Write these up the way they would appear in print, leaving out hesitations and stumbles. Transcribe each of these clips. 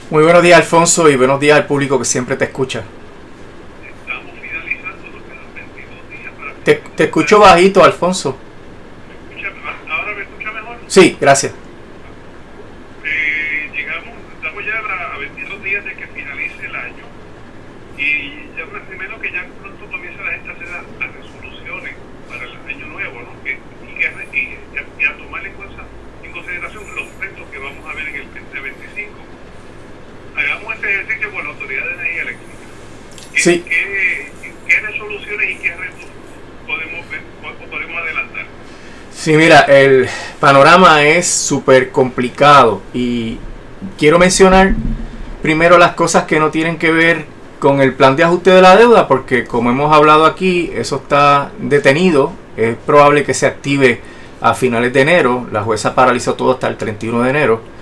Muy buenos días, Alfonso, y buenos días al público que siempre te escucha. Estamos finalizando lo que eran 22 días para Te finalizar escucho el año. bajito, Alfonso. ¿Ahora me escucha mejor? Sí, gracias. Estamos ya a 22 días de que finalice el año y ya primero que ya pronto comienza la gente a hacer las resoluciones para el año nuevo, ¿no? Y a tomar en consideración los retos que vamos a ver en el 2025. Hagamos este ejercicio con la Autoridad de Energía Eléctrica. Sí. ¿Qué resoluciones y qué retos podemos adelantar? Sí, mira, el panorama es súper complicado y quiero mencionar primero las cosas que no tienen que ver con el plan de ajuste de la deuda, porque como hemos hablado aquí, eso está detenido. Es probable que se active a finales de enero. La jueza paralizó todo hasta el 31 de enero.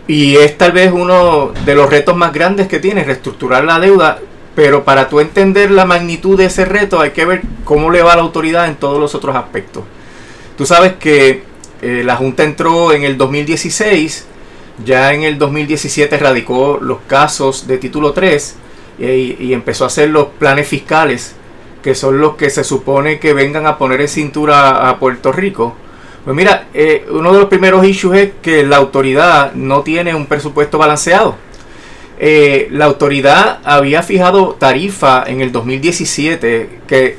Y es tal vez uno de los retos más grandes que tiene, reestructurar la deuda. Pero para tú entender la magnitud de ese reto hay que ver cómo le va a la autoridad en todos los otros aspectos. Tú sabes que la Junta entró en el 2016, ya en el 2017 radicó los casos de título 3 y empezó a hacer los planes fiscales, que son los que se supone que vengan a poner en cintura a Puerto Rico. Pues mira, uno de los primeros issues es que la autoridad no tiene un presupuesto balanceado. La autoridad había fijado tarifa en el 2017 que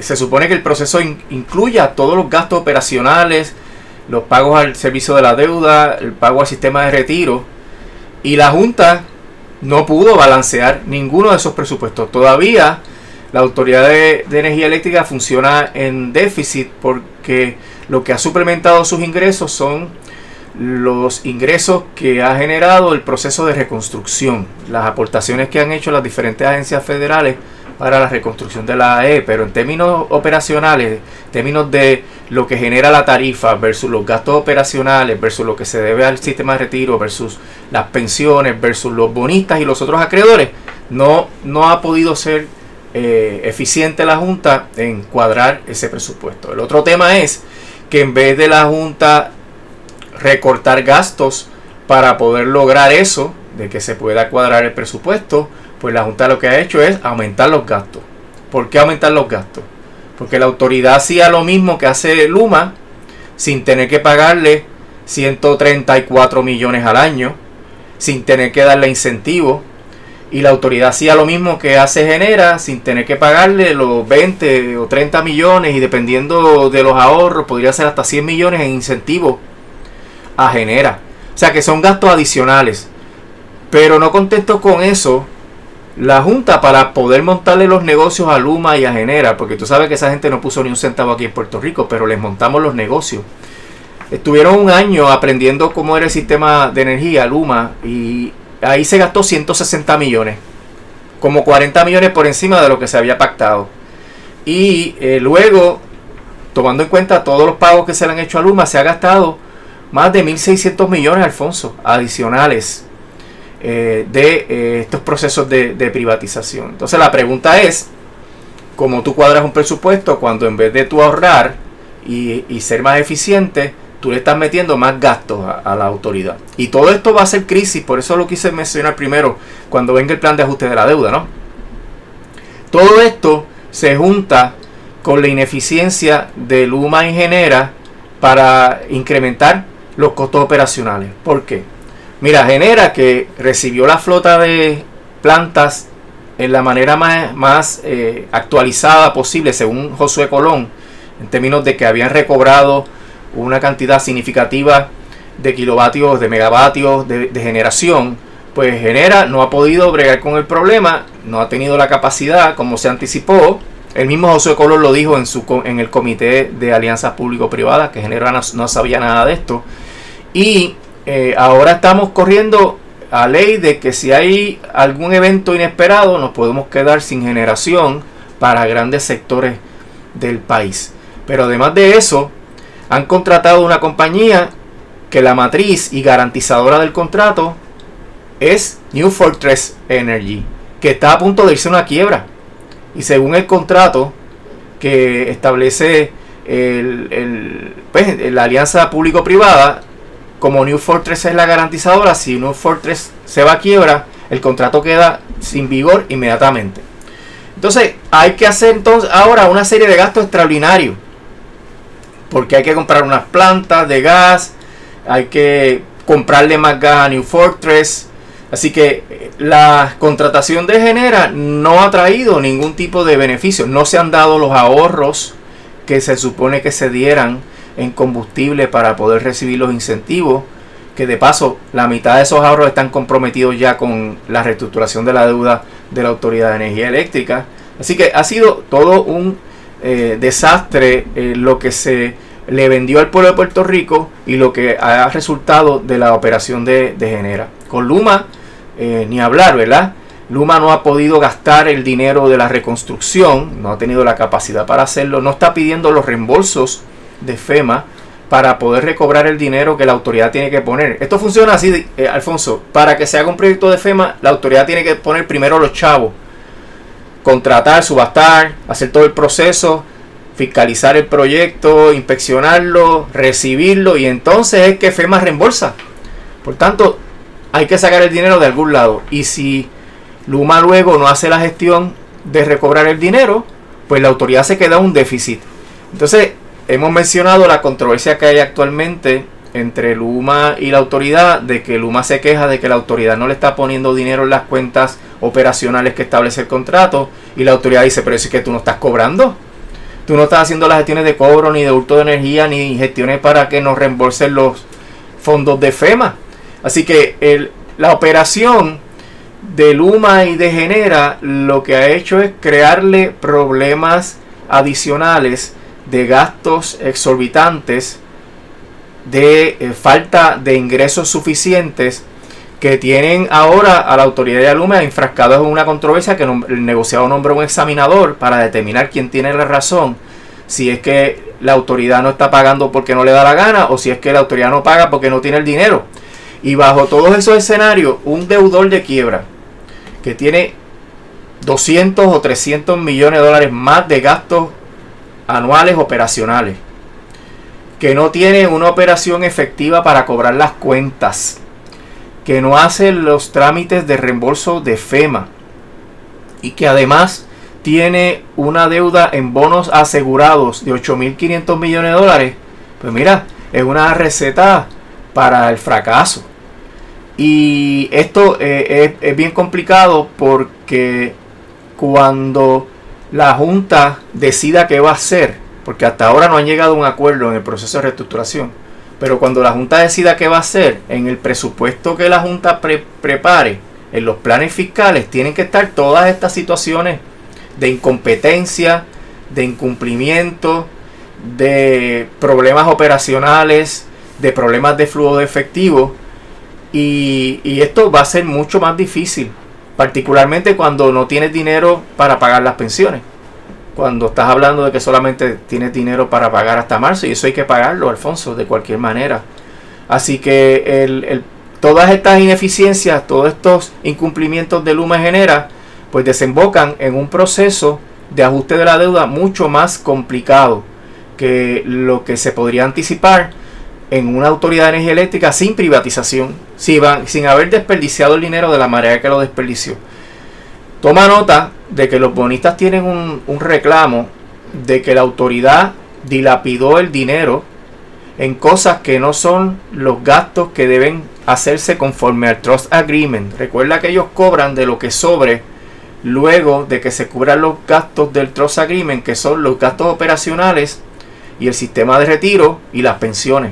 se supone que el proceso incluya todos los gastos operacionales, los pagos al servicio de la deuda, el pago al sistema de retiro, y la Junta no pudo balancear ninguno de esos presupuestos. Todavía la Autoridad de Energía Eléctrica funciona en déficit porque lo que ha suplementado sus ingresos son los ingresos que ha generado el proceso de reconstrucción, las aportaciones que han hecho las diferentes agencias federales para la reconstrucción de la AE, pero en términos operacionales, en términos de lo que genera la tarifa versus los gastos operacionales, versus lo que se debe al sistema de retiro, versus las pensiones, versus los bonistas y los otros acreedores, no ha podido ser eficiente la Junta en cuadrar ese presupuesto. El otro tema es que en vez de la Junta recortar gastos para poder lograr eso, de que se pueda cuadrar el presupuesto, pues la Junta lo que ha hecho es aumentar los gastos. ¿Por qué aumentar los gastos? Porque la autoridad hacía lo mismo que hace Luma sin tener que pagarle 134 millones al año, sin tener que darle incentivos, y la autoridad hacía lo mismo que hace Genera sin tener que pagarle los 20 o 30 millones, y dependiendo de los ahorros podría ser hasta 100 millones en incentivos a Genera. O sea que son gastos adicionales. Pero no contento con eso, la Junta, para poder montarle los negocios a Luma y a Genera, porque tú sabes que esa gente no puso ni un centavo aquí en Puerto Rico, pero les montamos los negocios. Estuvieron un año aprendiendo cómo era el sistema de energía Luma, y ahí se gastó 160 millones, como 40 millones por encima de lo que se había pactado. Y luego, tomando en cuenta todos los pagos que se le han hecho a Luma, se ha gastado más de 1.600 millones, Alfonso, adicionales de estos procesos de privatización. Entonces la pregunta es, ¿cómo tú cuadras un presupuesto cuando en vez de tú ahorrar y ser más eficiente, tú le estás metiendo más gastos a la autoridad? Y todo esto va a ser crisis, por eso lo quise mencionar primero cuando venga el plan de ajuste de la deuda, ¿no? Todo esto se junta con la ineficiencia de Luma y Genera para incrementar los costos operacionales. ¿Por qué? Mira, Genera, que recibió la flota de plantas en la manera más actualizada posible, según Josué Colón, en términos de que habían recobrado una cantidad significativa de kilovatios, de megavatios de generación, pues Genera no ha podido bregar con el problema, no ha tenido la capacidad como se anticipó. El mismo Josué Colón lo dijo en el comité de alianzas público-privadas, que Genera no sabía nada de esto. Y ahora estamos corriendo a ley de que si hay algún evento inesperado nos podemos quedar sin generación para grandes sectores del país. Pero además de eso, han contratado una compañía que la matriz y garantizadora del contrato es New Fortress Energy, que está a punto de irse a una quiebra. Y según el contrato que establece la alianza público-privada, como New Fortress es la garantizadora, si New Fortress se va a quiebra, el contrato queda sin vigor inmediatamente. Entonces hay que hacer entonces ahora una serie de gastos extraordinarios, porque hay que comprar unas plantas de gas, hay que comprarle más gas a New Fortress. Así que la contratación de Genera no ha traído ningún tipo de beneficio. No se han dado los ahorros que se supone que se dieran en combustible para poder recibir los incentivos, que de paso la mitad de esos ahorros están comprometidos ya con la reestructuración de la deuda de la Autoridad de Energía Eléctrica. Así que ha sido todo un desastre lo que se le vendió al pueblo de Puerto Rico y lo que ha resultado de la operación de Genera. Con Luma ni hablar, ¿verdad? Luma no ha podido gastar el dinero de la reconstrucción, no ha tenido la capacidad para hacerlo, no está pidiendo los reembolsos de FEMA para poder recobrar el dinero que la autoridad tiene que poner. Esto funciona así, Alfonso. Para que se haga un proyecto de FEMA, la autoridad tiene que poner primero los chavos, contratar, subastar, hacer todo el proceso, fiscalizar el proyecto, inspeccionarlo, recibirlo, y entonces es que FEMA reembolsa. Por tanto, hay que sacar el dinero de algún lado, y si Luma luego no hace la gestión de recobrar el dinero, pues la autoridad se queda un déficit. Entonces, hemos mencionado la controversia que hay actualmente entre Luma y la autoridad, de que Luma se queja de que la autoridad no le está poniendo dinero en las cuentas operacionales que establece el contrato, y la autoridad dice, pero es que tú no estás cobrando, tú no estás haciendo las gestiones de cobro, ni de hurto de energía, ni gestiones para que nos reembolsen los fondos de FEMA. Así que la operación de Luma y de Genera lo que ha hecho es crearle problemas adicionales de gastos exorbitantes, de falta de ingresos suficientes, que tienen ahora a la autoridad de Luma enfrascados en una controversia que el negociado nombra un examinador para determinar quién tiene la razón, si es que la autoridad no está pagando porque no le da la gana, o si es que la autoridad no paga porque no tiene el dinero. Y bajo todos esos escenarios, un deudor de quiebra que tiene 200 o 300 millones de dólares más de gastos anuales operacionales, que no tiene una operación efectiva para cobrar las cuentas, que no hace los trámites de reembolso de FEMA, y que además tiene una deuda en bonos asegurados de 8.500 millones de dólares, pues mira, es una receta para el fracaso. Y esto es bien complicado, porque cuando la Junta decida qué va a hacer, porque hasta ahora no han llegado a un acuerdo en el proceso de reestructuración, pero cuando la Junta decida qué va a hacer, en el presupuesto que la Junta prepare, en los planes fiscales, tienen que estar todas estas situaciones de incompetencia, de incumplimiento, de problemas operacionales, de problemas de flujo de efectivo, y esto va a ser mucho más difícil, particularmente cuando no tienes dinero para pagar las pensiones, cuando estás hablando de que solamente tienes dinero para pagar hasta marzo, y eso hay que pagarlo, Alfonso, de cualquier manera. Así que todas estas ineficiencias, todos estos incumplimientos de Luma y Genera, pues desembocan en un proceso de ajuste de la deuda mucho más complicado que lo que se podría anticipar en una autoridad de energía eléctrica sin privatización, sin haber desperdiciado el dinero de la manera que lo desperdició. Toma nota de que los bonistas tienen un reclamo de que la autoridad dilapidó el dinero en cosas que no son los gastos que deben hacerse conforme al Trust Agreement. Recuerda que ellos cobran de lo que sobre luego de que se cubran los gastos del Trust Agreement, que son los gastos operacionales y el sistema de retiro y las pensiones.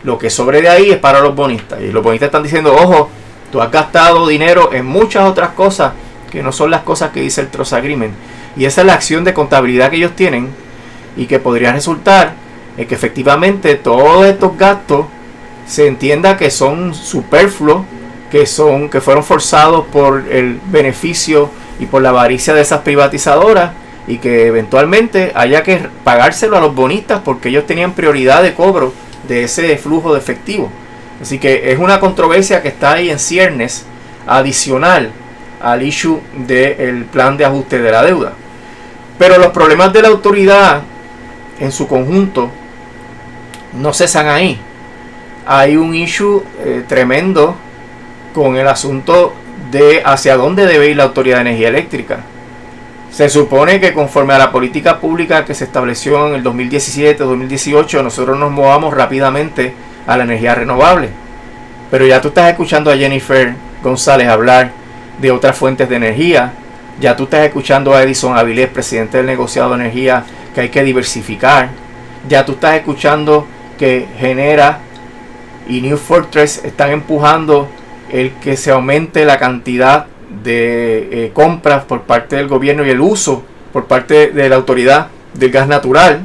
Lo que sobre de ahí es para los bonistas, y los bonistas están diciendo, ojo, tú has gastado dinero en muchas otras cosas que no son las cosas que dice el Trust Agreement. Y esa es la acción de contabilidad que ellos tienen, y que podría resultar en que efectivamente todos estos gastos se entienda que son superfluos, que fueron forzados por el beneficio y por la avaricia de esas privatizadoras, y que eventualmente haya que pagárselo a los bonistas porque ellos tenían prioridad de cobro de ese flujo de efectivo. Así que es una controversia que está ahí en ciernes, adicional al issue del plan de ajuste de la deuda. Pero los problemas de la autoridad en su conjunto no cesan ahí. Hay un issue tremendo con el asunto de hacia dónde debe ir la Autoridad de Energía Eléctrica. Se supone que conforme a la política pública que se estableció en el 2017-2018, nosotros nos movamos rápidamente a la energía renovable. Pero ya tú estás escuchando a Jennifer González hablar de otras fuentes de energía. Ya tú estás escuchando a Edison Avilés, presidente del negociado de energía, que hay que diversificar. Ya tú estás escuchando que Genera y New Fortress están empujando el que se aumente la cantidad de compras por parte del gobierno y el uso por parte de la autoridad del gas natural.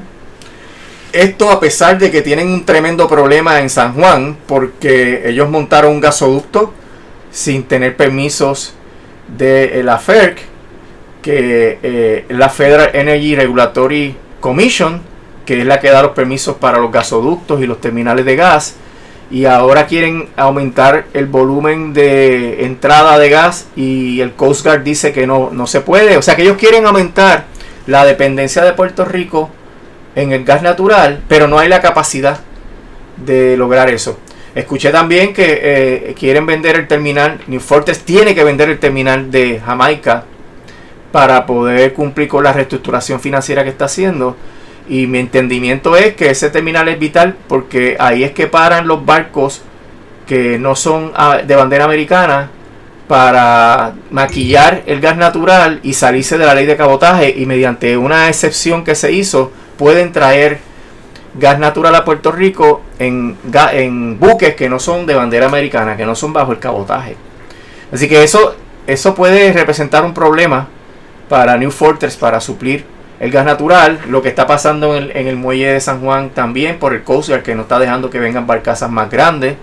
Esto a pesar de que tienen un tremendo problema en San Juan, porque ellos montaron un gasoducto sin tener permisos de la FERC, que la Federal Energy Regulatory Commission, que es la que da los permisos para los gasoductos y los terminales de gas. Y ahora quieren aumentar el volumen de entrada de gas y el Coast Guard dice que no se puede. O sea que ellos quieren aumentar la dependencia de Puerto Rico en el gas natural, pero no hay la capacidad de lograr eso. Escuché también que quieren vender el terminal, New Fortress tiene que vender el terminal de Jamaica para poder cumplir con la reestructuración financiera que está haciendo. Y mi entendimiento es que ese terminal es vital porque ahí es que paran los barcos que no son de bandera americana para maquillar el gas natural y salirse de la ley de cabotaje, y mediante una excepción que se hizo pueden traer gas natural a Puerto Rico en buques que no son de bandera americana, que no son bajo el cabotaje. Así que eso puede representar un problema para New Fortress para suplir el gas natural. Lo que está pasando en el muelle de San Juan también por el Coast Guard, que no está dejando que vengan barcazas más grandes,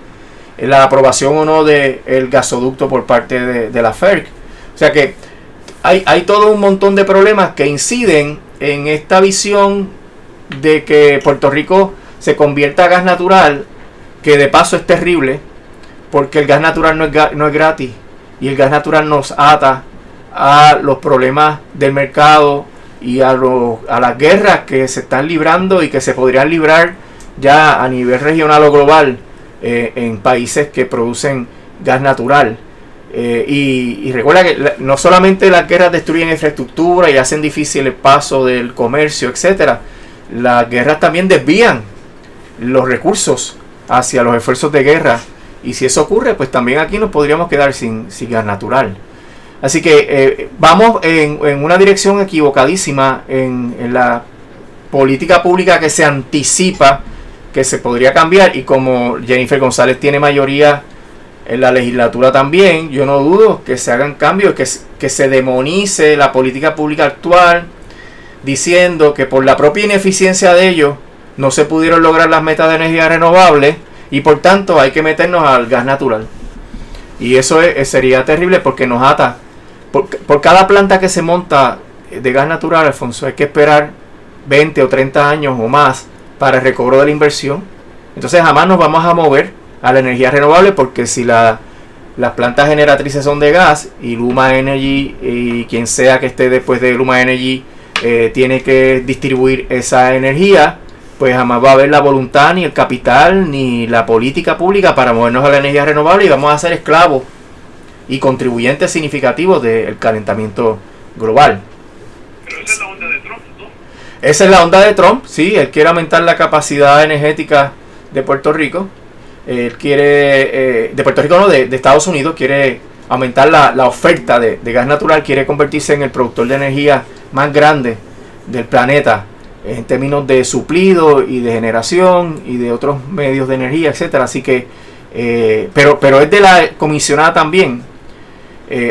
la aprobación o no del gasoducto por parte de la FERC. O sea que hay todo un montón de problemas que inciden en esta visión de que Puerto Rico se convierta a gas natural, que de paso es terrible porque el gas natural no es gratis, y el gas natural nos ata a los problemas del mercado y a las guerras que se están librando y que se podrían librar ya a nivel regional o global en países que producen gas natural. Y recuerda que no solamente las guerras destruyen infraestructura y hacen difícil el paso del comercio, etcétera. Las guerras también desvían los recursos hacia los esfuerzos de guerra, y si eso ocurre, pues también aquí nos podríamos quedar sin gas natural. Así que vamos en una dirección equivocadísima en la política pública que se anticipa que se podría cambiar, y como Jennifer González tiene mayoría en la legislatura también, yo no dudo que se hagan cambios, que se demonice la política pública actual, diciendo que por la propia ineficiencia de ellos no se pudieron lograr las metas de energía renovable y por tanto hay que meternos al gas natural. Y eso sería terrible porque nos ata. Por cada planta que se monta de gas natural, Alfonso, hay que esperar 20 o 30 años o más para el recobro de la inversión. Entonces jamás nos vamos a mover a la energía renovable, porque si las plantas generatrices son de gas y Luma Energy y quien sea que esté después de Luma Energy tiene que distribuir esa energía, pues jamás va a haber la voluntad, ni el capital, ni la política pública para movernos a la energía renovable, y vamos a ser esclavos y contribuyentes significativos del calentamiento global. Pero esa es la onda de Trump, ¿no? Esa es la onda de Trump, sí. Él quiere aumentar la capacidad energética de Puerto Rico. Él quiere, de Puerto Rico no, de Estados Unidos, quiere aumentar la oferta de gas natural, quiere convertirse en el productor de energía más grande del planeta en términos de suplido y de generación y de otros medios de energía, etcétera. Así que, pero es de la comisionada también.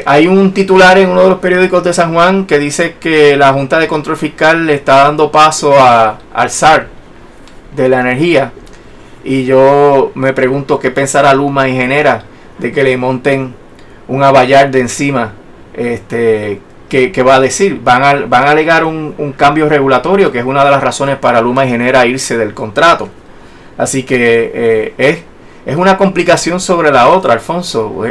Hay un titular en uno de los periódicos de San Juan que dice que la Junta de Control Fiscal le está dando paso al SAR de la energía, y yo me pregunto qué pensará Luma y Genera de que le monten un avallar de encima. ¿Qué va a decir? Van a alegar un cambio regulatorio, que es una de las razones para Luma y Genera irse del contrato. Así que es una complicación sobre la otra, Alfonso.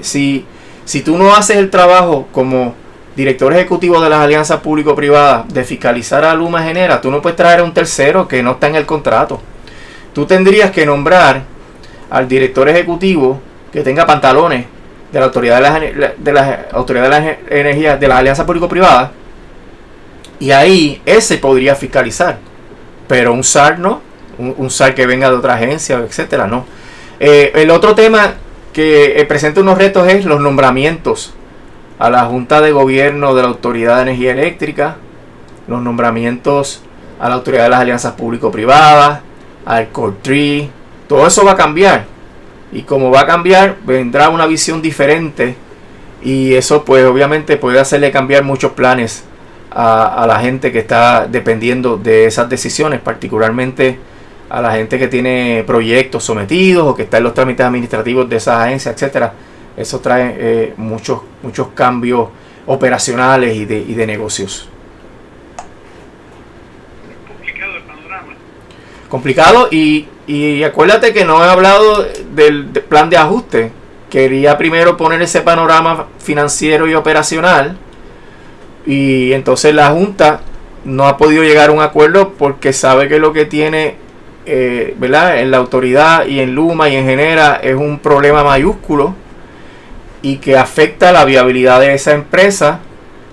Si tú no haces el trabajo como director ejecutivo de las alianzas público-privadas de fiscalizar a Luma y Genera, tú no puedes traer a un tercero que no está en el contrato. Tú tendrías que nombrar al director ejecutivo que tenga pantalones de la autoridad de las energías, de las alianzas público-privadas, y ahí ese podría fiscalizar, pero un SAR no, un SAR que venga de otra agencia, etcétera, no. El otro tema que presenta unos retos es los nombramientos a la Junta de Gobierno de la Autoridad de Energía Eléctrica, los nombramientos a la Autoridad de las Alianzas Público-Privadas, al CORTRI, todo eso va a cambiar. Y como va a cambiar, vendrá una visión diferente, y eso pues obviamente puede hacerle cambiar muchos planes a la gente que está dependiendo de esas decisiones, particularmente a la gente que tiene proyectos sometidos o que está en los trámites administrativos de esas agencias, etcétera. Eso trae muchos cambios operacionales y de negocios. Complicado el panorama. Complicado, y acuérdate que no he hablado del plan de ajuste. Quería primero poner ese panorama financiero y operacional, y entonces la Junta no ha podido llegar a un acuerdo porque sabe que lo que tiene, ¿verdad?, en la autoridad y en Luma y en Genera es un problema mayúsculo y que afecta la viabilidad de esa empresa,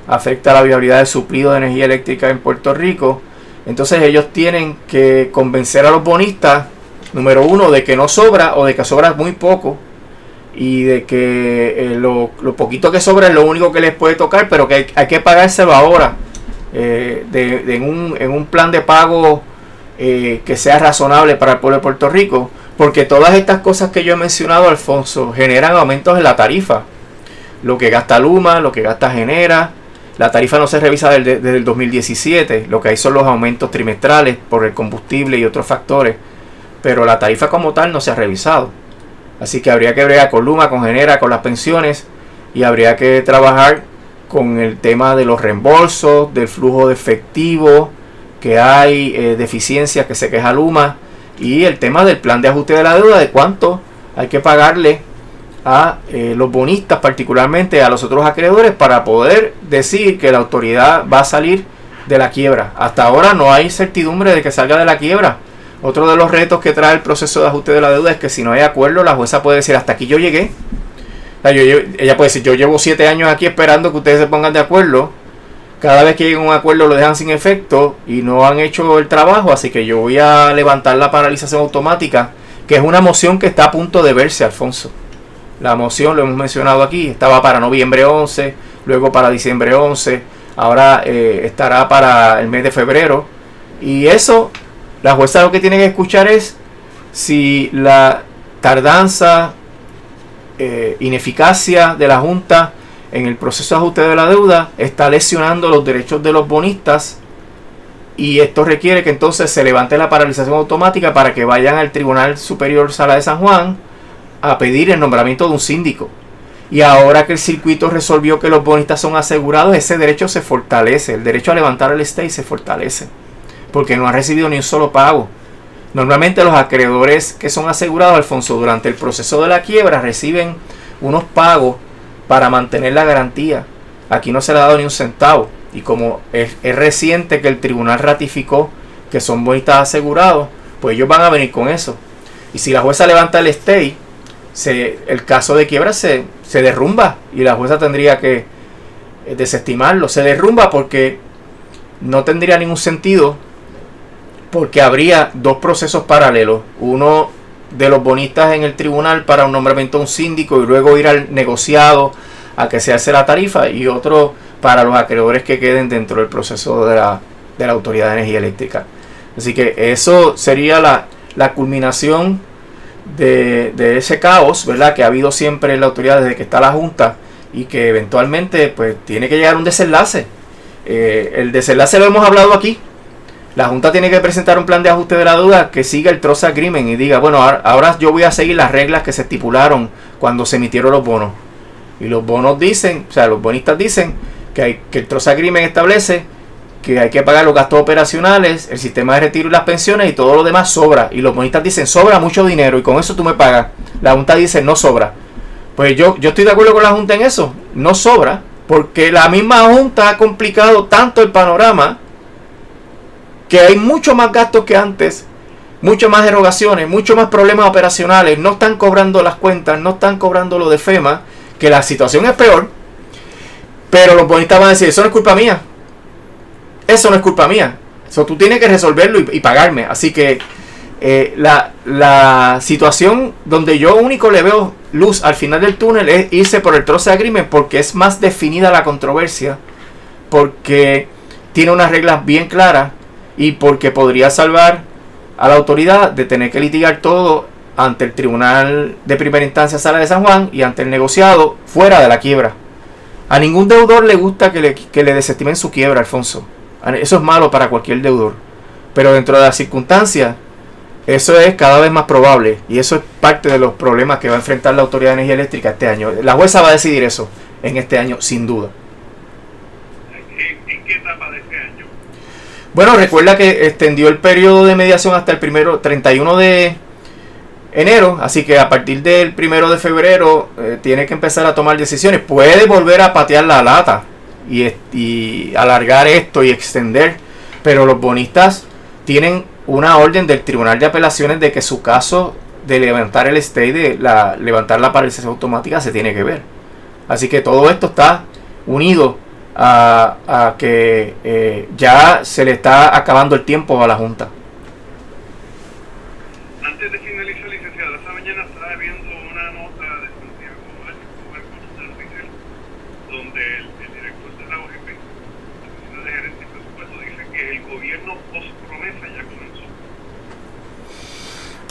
afecta la viabilidad del suplido de energía eléctrica en Puerto Rico. Entonces ellos tienen que convencer a los bonistas, número uno, de que no sobra o de que sobra muy poco, y de que lo poquito que sobra es lo único que les puede tocar, pero que hay que pagárselo ahora, en un plan de pago que sea razonable para el pueblo de Puerto Rico, porque todas estas cosas que yo he mencionado, Alfonso, generan aumentos en la tarifa. Lo que gasta Luma, lo que gasta Genera. La tarifa no se revisa desde el 2017, lo que hay son los aumentos trimestrales por el combustible y otros factores, pero la tarifa como tal no se ha revisado. Así que habría que bregar con Luma, con Genera, con las pensiones, y habría que trabajar con el tema de los reembolsos, del flujo de efectivo, que hay deficiencias que se queja Luma, y el tema del plan de ajuste de la deuda, de cuánto hay que pagarle a los bonistas, particularmente a los otros acreedores, para poder decir que la autoridad va a salir de la quiebra. Hasta ahora no hay certidumbre de que salga de la quiebra. Otro de los retos que trae el proceso de ajuste de la deuda es que si no hay acuerdo, la jueza puede decir: hasta aquí yo llegué. O sea, ella puede decir: yo llevo 7 años aquí esperando que ustedes se pongan de acuerdo. Cada vez que lleguen a un acuerdo lo dejan sin efecto y no han hecho el trabajo, así que yo voy a levantar la paralización automática, que es una moción que está a punto de verse, Alfonso. La moción, lo hemos mencionado aquí, estaba para noviembre 11, luego para diciembre 11, ahora estará para el mes de febrero. Y eso, la jueza lo que tiene que escuchar es si la tardanza, ineficacia de la Junta en el proceso de ajuste de la deuda está lesionando los derechos de los bonistas, y esto requiere que entonces se levante la paralización automática para que vayan al Tribunal Superior Sala de San Juan a pedir el nombramiento de un síndico. Y ahora que el circuito resolvió que los bonistas son asegurados, ese derecho se fortalece, el derecho a levantar el stay se fortalece, porque no han recibido ni un solo pago. Normalmente los acreedores que son asegurados, Alfonso, durante el proceso de la quiebra reciben unos pagos para mantener la garantía. Aquí no se le ha dado ni un centavo, y como es reciente que el tribunal ratificó que son bonistas asegurados, pues ellos van a venir con eso. Y si la jueza levanta el stay, el caso de quiebra se derrumba, y la jueza tendría que desestimarlo. Se derrumba porque no tendría ningún sentido, porque habría dos procesos paralelos: uno de los bonistas en el tribunal para un nombramiento de un síndico y luego ir al negociado a que se hace la tarifa, y otro para los acreedores que queden dentro del proceso de la Autoridad de Energía Eléctrica. Así que eso sería la culminación de ese caos, ¿verdad?, que ha habido siempre en la autoridad desde que está la Junta, y que eventualmente pues tiene que llegar a un desenlace. El desenlace lo hemos hablado aquí. La Junta tiene que presentar un plan de ajuste de la deuda que siga el Trust Agreement y diga: bueno, ahora yo voy a seguir las reglas que se estipularon cuando se emitieron los bonos. Y los bonos dicen, o sea, los bonistas dicen que el Trust Agreement establece que hay que pagar los gastos operacionales, el sistema de retiro y las pensiones, y todo lo demás sobra. Y los bonistas dicen: sobra mucho dinero y con eso tú me pagas. La Junta dice: no sobra. Pues yo estoy de acuerdo con la Junta en eso. No sobra, porque la misma Junta ha complicado tanto el panorama que hay mucho más gastos que antes, mucho más erogaciones, mucho más problemas operacionales. No están cobrando las cuentas, no están cobrando lo de FEMA, que la situación es peor, pero los bonistas van a decir, eso no es culpa mía. Eso no es culpa mía. Eso tú tienes que resolverlo y pagarme. Así que la situación donde yo único le veo luz al final del túnel es irse por el Trust Agreement, porque es más definida la controversia, porque tiene unas reglas bien claras y porque podría salvar a la autoridad de tener que litigar todo ante el Tribunal de Primera Instancia Sala de San Juan y ante el negociado fuera de la quiebra. A ningún deudor le gusta que le desestimen su quiebra, Alfonso. Eso es malo para cualquier deudor. Pero dentro de las circunstancias, eso es cada vez más probable. Y eso es parte de los problemas que va a enfrentar la Autoridad de Energía Eléctrica este año. La jueza va a decidir eso en este año, sin duda. ¿En qué etapa de este año? Bueno, recuerda que extendió el periodo de mediación hasta el 31 de enero, así que a partir del 1 de febrero tiene que empezar a tomar decisiones. Puede volver a patear la lata y alargar esto y extender, pero los bonistas tienen una orden del Tribunal de Apelaciones de que su caso de levantar el stay, levantar la paralización automática, se tiene que ver. Así que todo esto está unido a que ya se le está acabando el tiempo a la Junta. Antes de finalizar, licenciado, esta mañana estaba viendo una nota de Santiago donde el director de la OGP, la Oficina de Gerente y Presupuesto, dice que el gobierno post-promesa ya comenzó.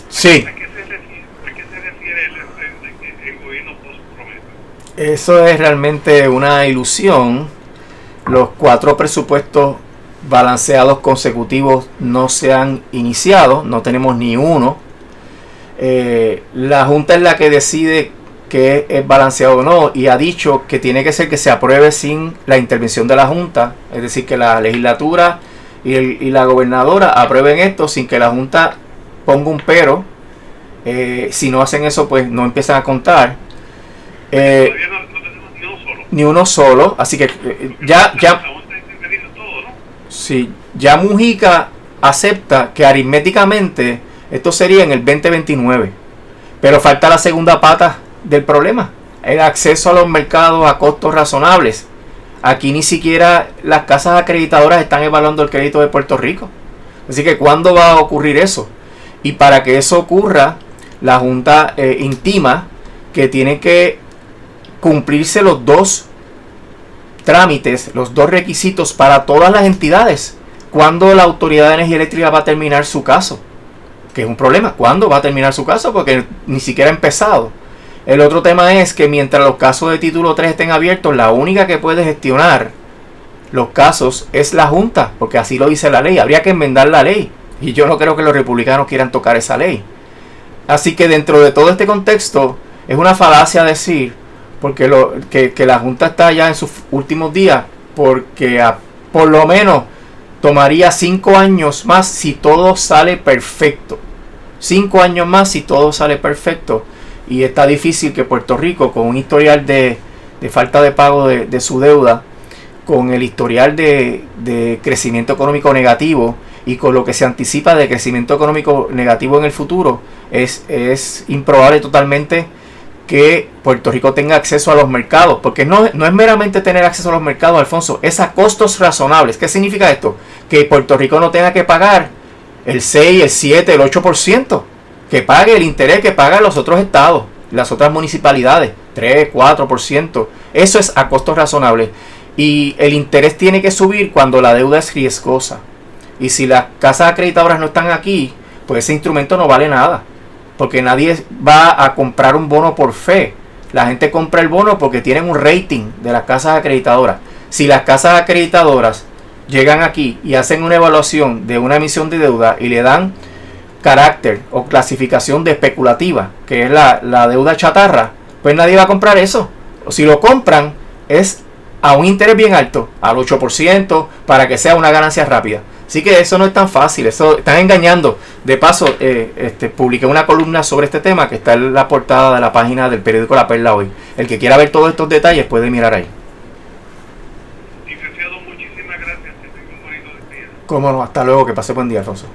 Sí. ¿A qué se refiere el gobierno post-promesa? Eso es realmente una ilusión. Los 4 presupuestos balanceados consecutivos no se han iniciado, no tenemos ni uno. La Junta es la que decide que es balanceado o no, y ha dicho que tiene que ser que se apruebe sin la intervención de la Junta, es decir, que la legislatura y la gobernadora aprueben esto sin que la Junta ponga un pero. Si no hacen eso, pues no empiezan a contar. Todavía no tenemos ni uno solo. Ni uno solo, así que sí, ya Mujica acepta que aritméticamente esto sería en el 2029, pero falta la segunda pata del problema, el acceso a los mercados a costos razonables. Aquí ni siquiera las casas acreditadoras están evaluando el crédito de Puerto Rico, así que ¿cuándo va a ocurrir eso? Y para que eso ocurra, la Junta intima que tiene que cumplirse los 2 trámites, los 2 requisitos para todas las entidades. ¿Cuándo la Autoridad de Energía Eléctrica va a terminar su caso? Que es un problema. ¿Cuándo va a terminar su caso? Porque ni siquiera ha empezado. El otro tema es que mientras los casos de título 3 estén abiertos, la única que puede gestionar los casos es la Junta, porque así lo dice la ley. Habría que enmendar la ley, y yo no creo que los republicanos quieran tocar esa ley. Así que dentro de todo este contexto, es una falacia decir porque que la Junta está ya en sus últimos días, porque por lo menos tomaría 5 años más si todo sale perfecto. 5 años más si todo sale perfecto. Y está difícil que Puerto Rico, con un historial de falta de pago de su deuda, con el historial de crecimiento económico negativo y con lo que se anticipa de crecimiento económico negativo en el futuro, es improbable totalmente que Puerto Rico tenga acceso a los mercados, porque no es meramente tener acceso a los mercados, Alfonso, es a costos razonables. ¿Qué significa esto? Que Puerto Rico no tenga que pagar el 6, el 7, el 8%, que pague el interés que pagan los otros estados, las otras municipalidades, 3, 4%. Eso es a costos razonables. Y el interés tiene que subir cuando la deuda es riesgosa. Y si las casas acreditadoras no están aquí, pues ese instrumento no vale nada, porque nadie va a comprar un bono por fe. La gente compra el bono porque tienen un rating de las casas acreditadoras. Si las casas acreditadoras llegan aquí y hacen una evaluación de una emisión de deuda y le dan carácter o clasificación de especulativa, que es la deuda chatarra, pues nadie va a comprar eso. O si lo compran, es a un interés bien alto, al 8%, para que sea una ganancia rápida. Así que eso no es tan fácil, eso están engañando. De paso, publiqué una columna sobre este tema que está en la portada de la página del periódico La Perla hoy. El que quiera ver todos estos detalles puede mirar ahí. Licenciado, muchísimas gracias. Que tenga un bonito día. Cómo no, hasta luego, que pase buen día, Alfonso.